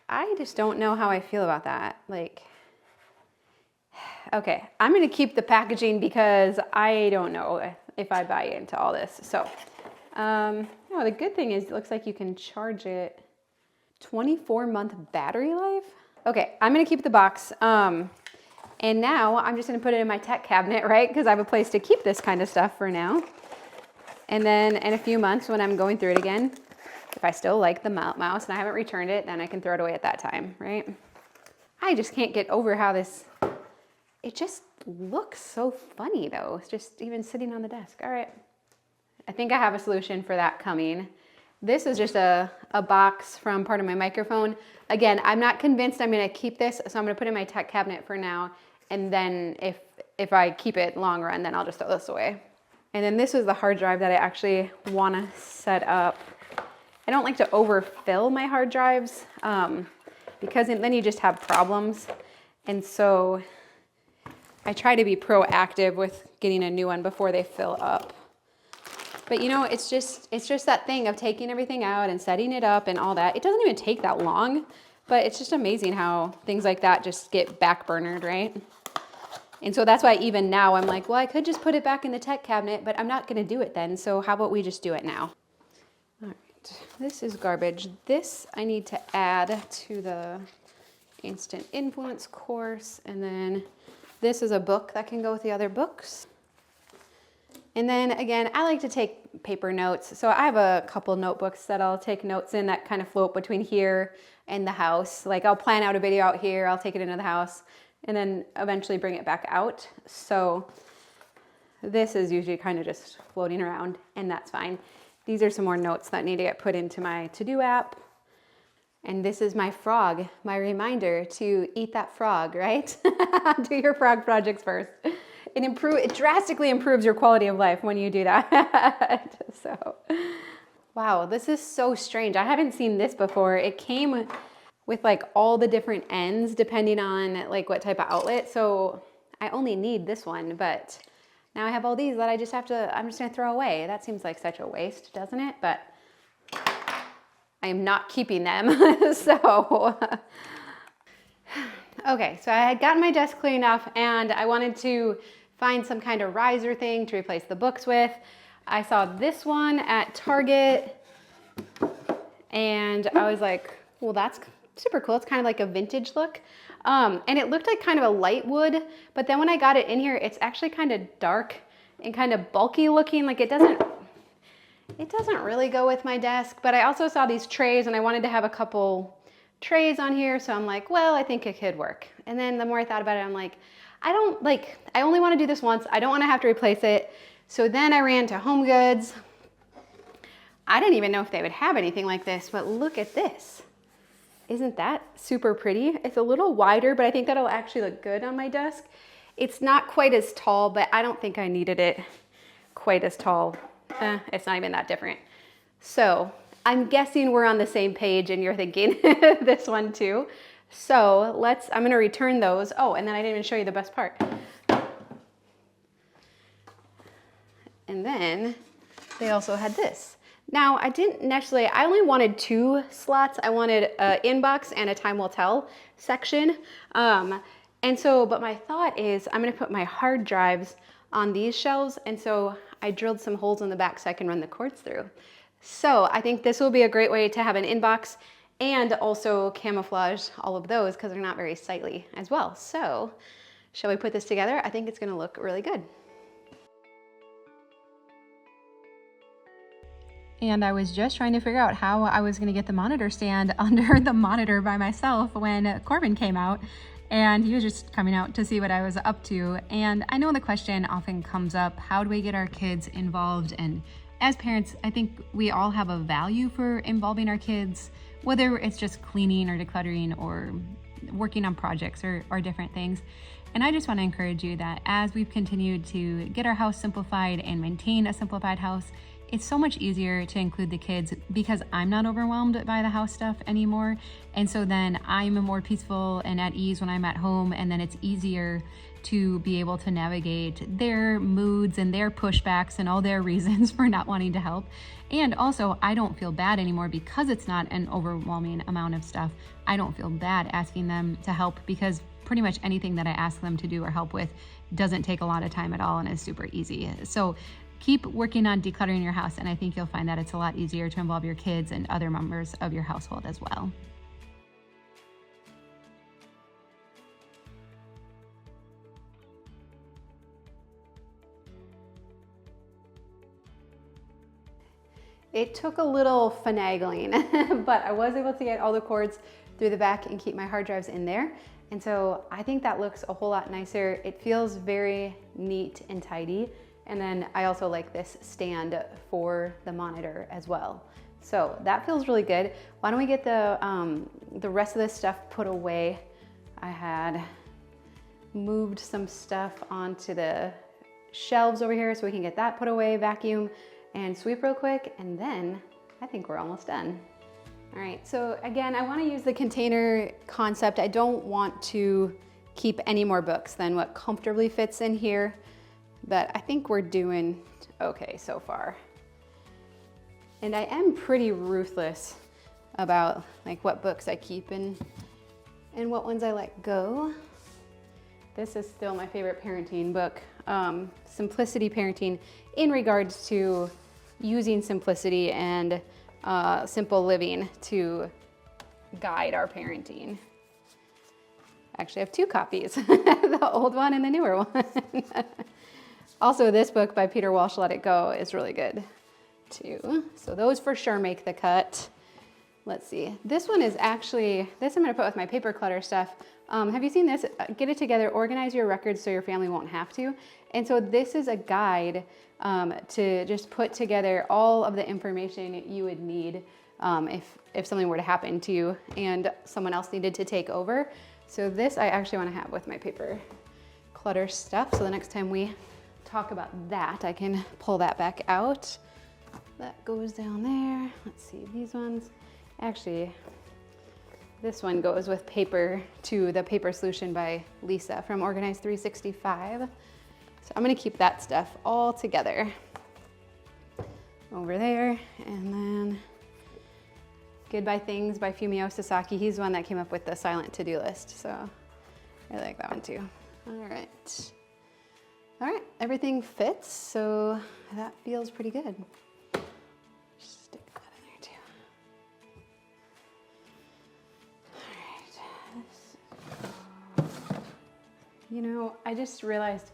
I just don't know how I feel about that. Like, okay, I'm gonna keep the packaging because I don't know if I buy into all this. So, no, the good thing is it looks like you can charge it. 24-month battery life. Okay, I'm gonna keep the box. And now I'm just gonna put it in my tech cabinet, right? Because I have a place to keep this kind of stuff for now. And then in a few months when I'm going through it again, if I still like the mouse and I haven't returned it, then I can throw it away at that time, right? I just can't get over how it just looks so funny though. It's just even sitting on the desk. All right, I think I have a solution for that coming. This is just a box from part of my microphone. Again, I'm not convinced I'm gonna keep this, so I'm gonna put it in my tech cabinet for now. And then if I keep it long run, then I'll just throw this away. And then this is the hard drive that I actually wanna set up. I don't like to overfill my hard drives because then you just have problems. And so I try to be proactive with getting a new one before they fill up. But you know, it's just that thing of taking everything out and setting it up and all that. It doesn't even take that long, but it's just amazing how things like that just get backburnered, right? And so that's why even now I'm like, well, I could just put it back in the tech cabinet, but I'm not gonna do it then. So how about we just do it now? All right, this is garbage. This I need to add to the instant influence course. And then this is a book that can go with the other books. And then again, I like to take paper notes. So I have a couple notebooks that I'll take notes in that kind of float between here and the house. Like I'll plan out a video out here, I'll take it into the house, and then eventually bring it back out. So this is usually kind of just floating around, and that's fine. These are some more notes that need to get put into my to-do app. And this is my frog, my reminder to eat that frog, right? Do your frog projects first. It drastically improves your quality of life when you do that. So, wow, this is so strange. I haven't seen this before. It came with like all the different ends depending on like what type of outlet. So I only need this one, but now I have all these that I'm just gonna throw away. That seems like such a waste, doesn't it? But I am not keeping them. So, okay, so I had gotten my desk cleaned up and I wanted to find some kind of riser thing to replace the books with. I saw this one at Target and I was like, well, that's super cool. It's kind of like a vintage look. And it looked like kind of a light wood, but then when I got it in here, it's actually kind of dark and kind of bulky looking. Like it doesn't really go with my desk, but I also saw these trays and I wanted to have a couple trays on here. So I'm like, well, I think it could work. And then the more I thought about it, I'm like, I only want to do this once. I don't want to have to replace it. So then I ran to Home Goods. I didn't even know if they would have anything like this, but look at this. Isn't that super pretty? It's a little wider, but I think that'll actually look good on my desk. It's not quite as tall, but I don't think I needed it quite as tall. It's not even that different. So I'm guessing we're on the same page and you're thinking this one too. So I'm gonna return those. Oh, and then I didn't even show you the best part. And then they also had this. Now I only wanted 2 slots. I wanted an inbox and a time will tell section. But my thought is I'm gonna put my hard drives on these shelves. And so I drilled some holes in the back so I can run the cords through. So I think this will be a great way to have an inbox and also camouflage all of those because they're not very sightly as well. So shall we put this together? I think it's gonna look really good. And I was just trying to figure out how I was gonna get the monitor stand under the monitor by myself when Corbin came out, and he was just coming out to see what I was up to. And I know the question often comes up, how do we get our kids involved? And as parents, I think we all have a value for involving our kids, whether it's just cleaning or decluttering or working on projects or different things. And I just want to encourage you that as we've continued to get our house simplified and maintain a simplified house, it's so much easier to include the kids because I'm not overwhelmed by the house stuff anymore. And so then I'm more peaceful and at ease when I'm at home, and then it's easier to be able to navigate their moods and their pushbacks and all their reasons for not wanting to help. And also, I don't feel bad anymore because it's not an overwhelming amount of stuff. I don't feel bad asking them to help because pretty much anything that I ask them to do or help with doesn't take a lot of time at all and is super easy. So keep working on decluttering your house, and I think you'll find that it's a lot easier to involve your kids and other members of your household as well. It took a little finagling, but I was able to get all the cords through the back and keep my hard drives in there. And so I think that looks a whole lot nicer. It feels very neat and tidy. And then I also like this stand for the monitor as well. So that feels really good. Why don't we get the rest of this stuff put away? I had moved some stuff onto the shelves over here so we can get that put away, vacuum, and sweep real quick, and then I think we're almost done. All right, so again, I wanna use the container concept. I don't want to keep any more books than what comfortably fits in here, but I think we're doing okay so far. And I am pretty ruthless about like what books I keep and what ones I let go. This is still my favorite parenting book, Simplicity Parenting, in regards to using simplicity and simple living to guide our parenting. Actually, I have 2 copies, the old one and the newer one. Also, this book by Peter Walsh, Let It Go, is really good too. So those for sure make the cut. Let's see. This one is actually, this I'm gonna put with my paper clutter stuff. Have you seen this? Get it together, organize your records so your family won't have to. And so this is a guide to just put together all of the information you would need if something were to happen to you and someone else needed to take over. So this I actually want to have with my paper clutter stuff. So the next time we talk about that, I can pull that back out. That goes down there. Let's see, these ones. Actually, this one goes with paper to the paper solution by Lisa from Organize 365. So I'm gonna keep that stuff all together over there. And then Goodbye Things by Fumio Sasaki. He's the one that came up with the silent to-do list. So I like that one too. All right. All right, everything fits. So that feels pretty good. Stick that in there too. All right. You know, I just realized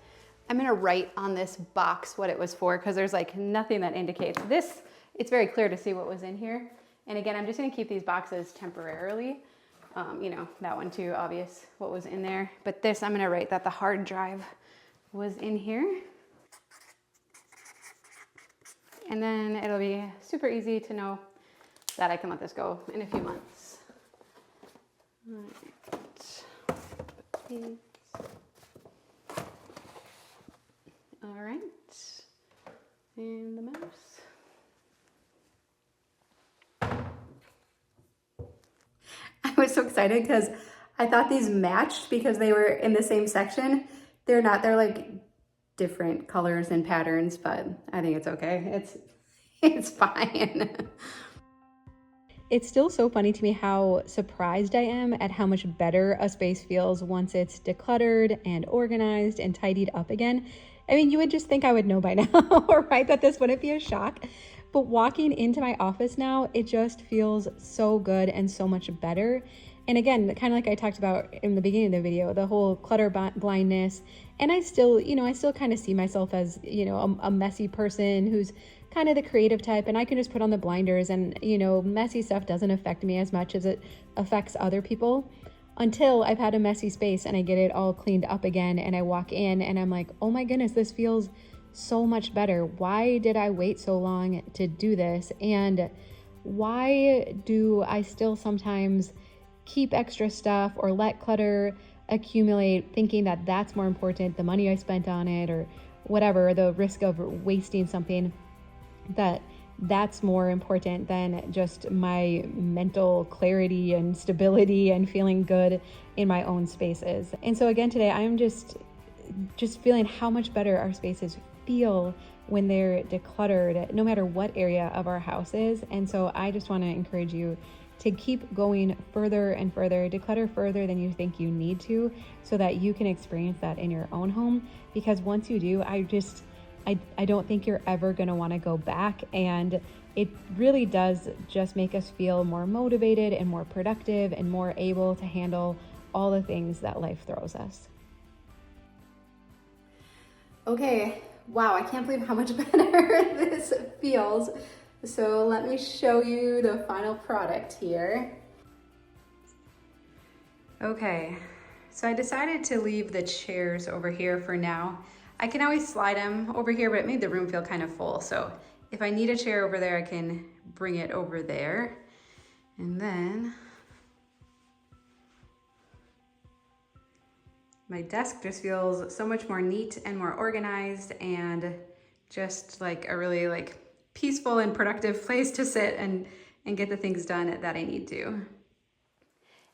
I'm gonna write on this box what it was for because there's like nothing that indicates this. It's very clear to see what was in here. And again, I'm just gonna keep these boxes temporarily. You know, that one too, obvious what was in there. But this, I'm gonna write that the hard drive was in here. And then it'll be super easy to know that I can let this go in a few months. All right, and the mouse. I was so excited because I thought these matched because they were in the same section. They're not, they're like different colors and patterns, but I think it's okay. It's fine. It's still so funny to me how surprised I am at how much better a space feels once it's decluttered and organized and tidied up again. I mean, you would just think I would know by now, right? That this wouldn't be a shock. But walking into my office now, it just feels so good and so much better. And again, kind of like I talked about in the beginning of the video, the whole clutter blindness. And I still kind of see myself as, you know, a messy person who's kind of the creative type, and I can just put on the blinders and, you know, messy stuff doesn't affect me as much as it affects other people until I've had a messy space and I get it all cleaned up again and I walk in and I'm like, oh my goodness, this feels so much better. Why did I wait so long to do this? And why do I still sometimes keep extra stuff or let clutter accumulate, thinking that that's more important, the money I spent on it or whatever, the risk of wasting something, that's more important than just my mental clarity and stability and feeling good in my own spaces. And so again, today I'm just feeling how much better our spaces feel when they're decluttered, no matter what area of our house is. And so I just want to encourage you to keep going further and further, declutter further than you think you need to, so that you can experience that in your own home. Because once you do, I don't think you're ever going to want to go back. And it really does just make us feel more motivated and more productive and more able to handle all the things that life throws us. Okay, wow, I can't believe how much better this feels. So let me show you the final product here. Okay, so I decided to leave the chairs over here for now. I can always slide them over here, but it made the room feel kind of full. So if I need a chair over there, I can bring it over there. And then my desk just feels so much more neat and more organized and just like a really like peaceful and productive place to sit and get the things done that I need to.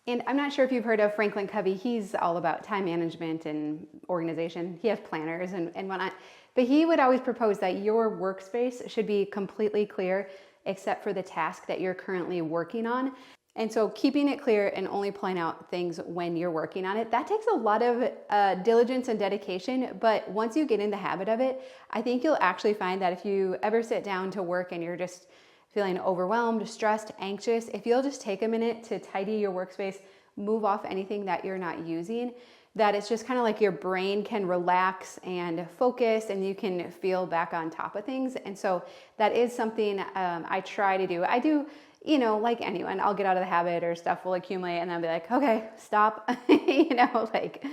And I'm not sure if you've heard of Franklin Covey. He's all about time management and organization. He has planners and whatnot. But he would always propose that your workspace should be completely clear except for the task that you're currently working on. And so keeping it clear and only pulling out things when you're working on it, that takes a lot of diligence and dedication. But once you get in the habit of it, I think you'll actually find that if you ever sit down to work and you're just feeling overwhelmed, stressed, anxious, if you'll just take a minute to tidy your workspace, move off anything that you're not using, that it's just kind of like your brain can relax and focus and you can feel back on top of things. And so that is something I try to do. I do, you know, like anyone, I'll get out of the habit or stuff will accumulate and I'll be like, okay, stop, you know, like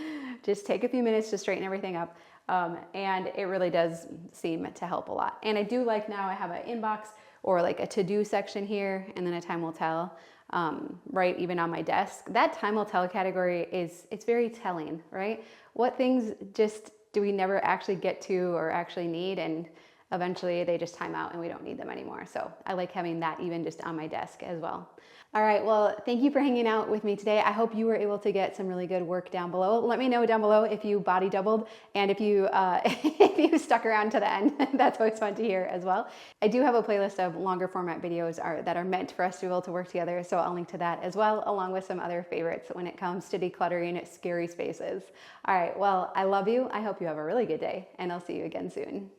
just take a few minutes to straighten everything up. And it really does seem to help a lot. And I do like now I have an inbox or like a to-do section here and then a time will tell, right, even on my desk. That time will tell category it's very telling, right? What things just do we never actually get to or actually need, and eventually they just time out and we don't need them anymore. So I like having that even just on my desk as well. All right, well, thank you for hanging out with me today. I hope you were able to get some really good work down below. Let me know down below if you body doubled and if you if you stuck around to the end. That's always fun to hear as well. I do have a playlist of longer format videos that are meant for us to be able to work together, so I'll link to that as well, along with some other favorites when it comes to decluttering scary spaces. All right, well, I love you. I hope you have a really good day, and I'll see you again soon.